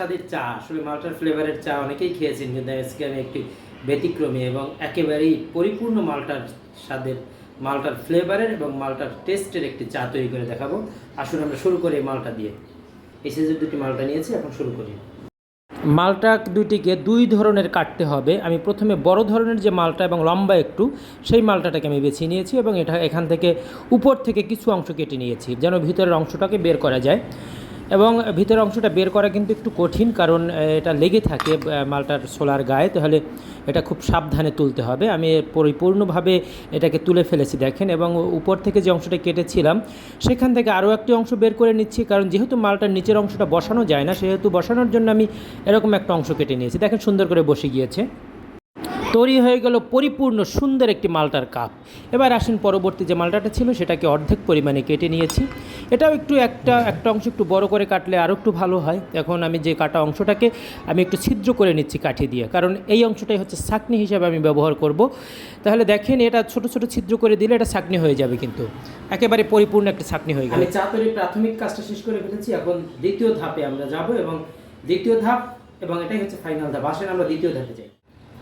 স্বাদের চা, আসলে মাল্টার ফ্লেভারের চা অনেকেই খেয়েছেন, কিন্তু আজকে আমি একটি ব্যতিক্রমী এবং একেবারেই পরিপূর্ণ মাল্টার স্বাদের, মাল্টার ফ্লেভারের এবং মাল্টার টেস্টের একটি চা তৈরি করে দেখাবো। আসলে আমরা শুরু করি এই মালটা দিয়ে। এই সাইজের দুটি মালটা নিয়েছি, এখন শুরু করি। মালটা দুইটিকে দুই ধরনের কাটতে হবে। আমি প্রথমে বড় ধরনের যে মালটা এবং লম্বা একটু, সেই মালটাটাকে আমি বেছে নিয়েছি এবং এখান থেকে উপর থেকে কিছু অংশ কেটে নিয়েছি যেন ভিতরের অংশটাকে বের করা যায়। এবং ভিতরের অংশটা বের করা কিন্তু একটু কঠিন, কারণ এটা লেগে থাকে মালটার ছোলার গায়ে, তাহলে এটা খুব সাবধানে তুলতে হবে। আমি পরিপূর্ণভাবে এটাকে তুলে ফেলেছি দেখেন, এবং উপর থেকে যে অংশটা কেটেছিলাম সেখান থেকে আরও একটি অংশ বের করে নিচ্ছি, কারণ যেহেতু মালটার নিচের অংশটা বসানো যায় না, সেহেতু বসানোর জন্য আমি এরকম একটা অংশ কেটে নিয়েছি। দেখেন সুন্দর করে বসে গিয়েছে। তৈরি হয়ে গেল পরিপূর্ণ সুন্দর একটি মালটার কাপ। এবার আসেন পরবর্তী যে মালটাটা ছিল সেটাকে অর্ধেক পরিমাণে কেটে নিয়েছি। এটাও একটু একটা অংশ একটু বড় করে কাটলে আরও একটু ভালো হয়। এখন আমি যে কাটা অংশটাকে আমি একটু ছিদ্র করে নিচ্ছি কাঠি দিয়ে, কারণ এই অংশটাই হচ্ছে ছাঁকনি হিসাবে আমি ব্যবহার করব। তাহলে দেখেন এটা ছোট ছোট ছিদ্র করে দিলে এটা ছাঁকনি হয়ে যাবে, কিন্তু একেবারে পরিপূর্ণ একটা ছাঁকনি হয়ে গেল। চা তৈরির প্রাথমিক কাজটা শেষ করে ফেলেছি, এখন দ্বিতীয় ধাপে আমরা যাব, এবং দ্বিতীয় ধাপ এবং এটাই হচ্ছে ফাইনাল ধাপ। আসেন আমরা দ্বিতীয় ধাপে যাই।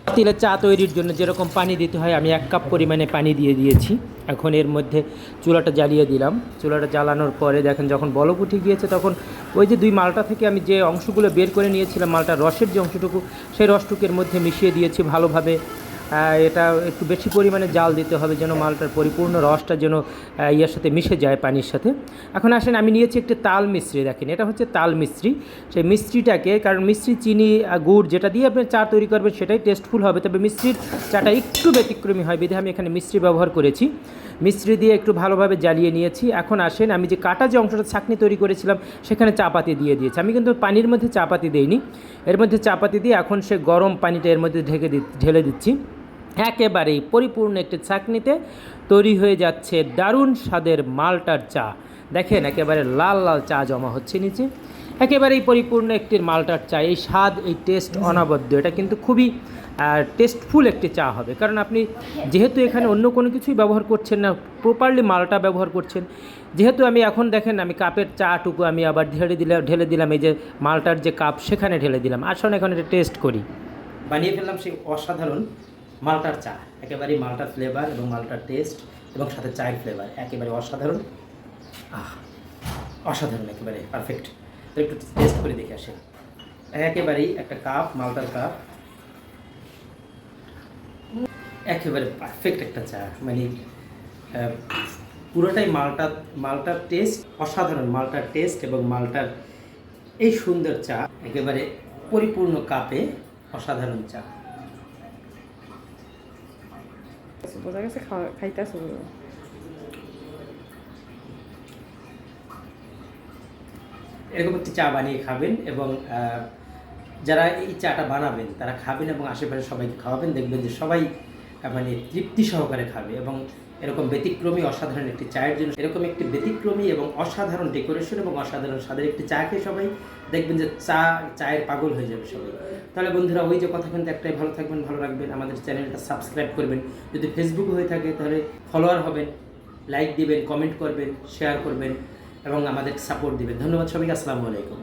পাতিলে চা তৈরির জন্য যেরকম পানি দিতে হয় আমি 1 কাপ পরিমাণে পানি দিয়ে দিয়েছি। এখন এর মধ্যে চুলাটা জ্বালিয়ে দিলাম। চুলাটা জ্বালানোর পরে দেখেন যখন বলক উঠে গিয়েছে, তখন ওই যে দুই মালটা থেকে আমি যে অংশগুলো বের করে নিয়েছিলাম, মালটার রসের যে অংশটুকু, সেই রসটুকুর মধ্যে মিশিয়ে দিয়েছি ভালোভাবে। এটা একটু বেশি পরিমাণে জাল দিতে হবে যেন মালটার পরিপূর্ণ রসটা যেন ইয়ার সাথে মিশে যায় পানির সাথে। এখন আসেন আমি নিয়েছি একটি তাল মিশ্রি। দেখেন এটা হচ্ছে তাল মিশ্রি। সেই মিশ্রিটাকে, কারণ মিশ্রি চিনি গুড় যেটা দিয়ে আপনি চা তৈরি করবেন সেটাই টেস্টফুল হবে, তবে মিশ্রির চাটা একটু ব্যতিক্রমী হয় বিধে আমি এখানে মিশ্রি ব্যবহার করেছি। মিশ্রি দিয়ে একটু ভালোভাবে জ্বালিয়ে নিয়েছি। এখন আসেন আমি যে কাটা যে অংশটা ছাঁকনি তৈরি করেছিলাম সেখানে চাপাতি দিয়ে দিয়েছি। আমি কিন্তু পানির মধ্যে চাপাতি দিইনি, এর মধ্যে চাপাতি দিয়ে এখন সে গরম পানিটা এর মধ্যে ঢেলে দিচ্ছি। একেবারেই পরিপূর্ণ একটি ছাঁকনিতে তৈরি হয়ে যাচ্ছে দারুণ স্বাদের মালটার চা। দেখেন একেবারে লাল লাল চা জমা হচ্ছে নিচে। একেবারেই পরিপূর্ণ একটি মালটার চা। এই স্বাদ, এই টেস্ট অনবদ্য। এটা কিন্তু খুবই টেস্টফুল একটি চা হবে, কারণ আপনি যেহেতু এখানে অন্য কোনো কিছুই ব্যবহার করছেন না, প্রপারলি মালটা ব্যবহার করছেন। যেহেতু আমি এখন দেখেন আমি কাপের চাটুকু আমি আবার ঢেলে দিলাম এই যে মালটার যে কাপ সেখানে ঢেলে দিলাম। আসুন এখন এটা টেস্ট করি। বানিয়ে ফেললাম সেই অসাধারণ মালটার চা। একেবারেই মালটার ফ্লেভার এবং মালটার টেস্ট এবং সাথে চায়ের ফ্লেভার একেবারে অসাধারণ। অসাধারণ, একেবারে পারফেক্ট। তো একটু টেস্ট করে দেখে আসেন। একেবারেই একটা কাপ, মালটার কাপ, একেবারে পারফেক্ট একটা চা। মানে পুরোটাই মালটার টেস্ট, অসাধারণ মালটার টেস্ট এবং মালটার এই সুন্দর চা, একেবারে পরিপূর্ণ কাপে অসাধারণ চা। বোঝা গেছে খাইতেছে। এরকম একটি চা বানিয়ে খাবেন, এবং যারা এই চাটা বানাবেন তারা খাবেন এবং আশেপাশে সবাইকে খাওয়াবেন। দেখবেন যে সবাই মানে তৃপ্তি সহকারে খাবে। এবং এরকম ব্যতিক্রমী অসাধারণ একটি চায়ের জন্য, এরকম একটি ব্যতিক্রমী এবং অসাধারণ ডেকোরেশন এবং অসাধারণ স্বাদের একটি চা খেয়ে সবাই দেখবেন যে চায়ের পাগল হয়ে যাবে সবাই। তাহলে বন্ধুরা, ওই যে কথা কিন্তু একটাই, ভালো থাকবেন, ভালো রাখবেন, আমাদের চ্যানেলটা সাবস্ক্রাইব করবেন, যদি ফেসবুক হয়ে থাকে তাহলে ফলোয়ার হবেন, লাইক দিবেন, কমেন্ট করবেন, শেয়ার করবেন এবং আমাদের সাপোর্ট দিবেন। ধন্যবাদ সবাইকে। আসসালামু আলাইকুম।